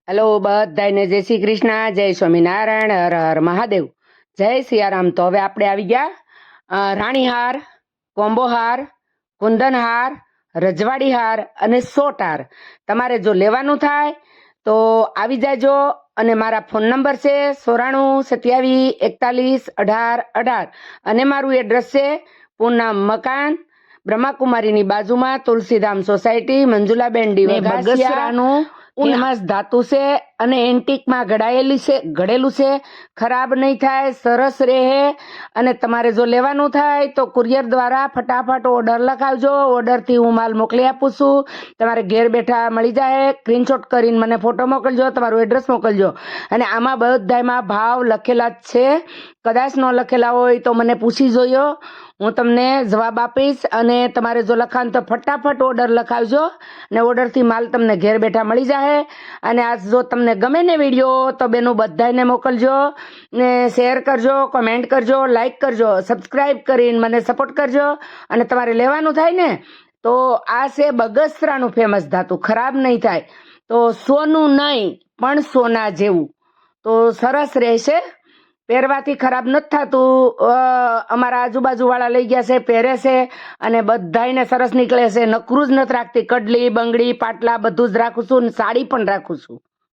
Hello બધાને જય શ્રી કૃષ્ણ, જય સ્વામિનારાયણ, હર હર મહાદેવ, જય સિયારામ। તો હવે આપણે આવી ગયા રાણીહાર, કોમ્બોહાર, કુંદનહાર, રજવાડી હાર અને સોટ હાર। તમારે જો લેવાનું થાય તો આવી જાજો। અને મારા ફોન નંબર છે 9427411818 અને મારું એડ્રેસ છે પૂનમ મકાન, બ્રહ્માકુમારીની બાજુમાં, તુલસીધામ સોસાયટી, મંજુલાબેન ડી બગસરાનું ફેમસ ધાતુ છે અને એન્ટિકમાં ઘડેલું છે। ખરાબ નહીં થાય, સરસ રહે। અને તમારે જો લેવાનું થાય તો કુરિયર દ્વારા ફટાફટ ઓર્ડર લખાવજો। ઓર્ડરથી હું માલ મોકલી આપું છું, તમારે ઘેર બેઠા મળી જાય। સ્ક્રીનશોટ કરીને મને ફોટો મોકલજો, તમારું એડ્રેસ મોકલજો। અને આમાં બધામાં ભાવ લખેલા જ છે, કદાચ ન લખેલા હોય તો મને પૂછી જોયો, હું તમને જવાબ આપીશ। અને તમારે જો લખાણ તો ફટાફટ ઓર્ડર લખાવજો અને ઓર્ડરથી માલ તમને ઘેર બેઠા મળી જાય। અને આ જો તમને ગમે ને વિડીયો તો બેનું બધાને મોકલજો ને શેર કરજો, કોમેન્ટ કરજો, લાઈક કરજો, સબસ્ક્રાઈબ કરીને મને સપોર્ટ કરજો। અને તમારે લેવાનું થાય ને તો આ છે બગસરાનું ફેમસ ધાતુ, ખરાબ નહીં થાય। તો સોનું નહીં પણ સોના જેવું, તો સરસ રહેશે, પહેરવાથી ખરાબ નથી થતું। અમારા આજુબાજુ વાળા લઈ ગયા છે, પહેરે છે અને બધાને સરસ નીકળે છે। નકરું જ નથી રાખતી, કડલી, બંગડી, પાટલા બધું જ રાખું છું, સાડી પણ રાખું છું।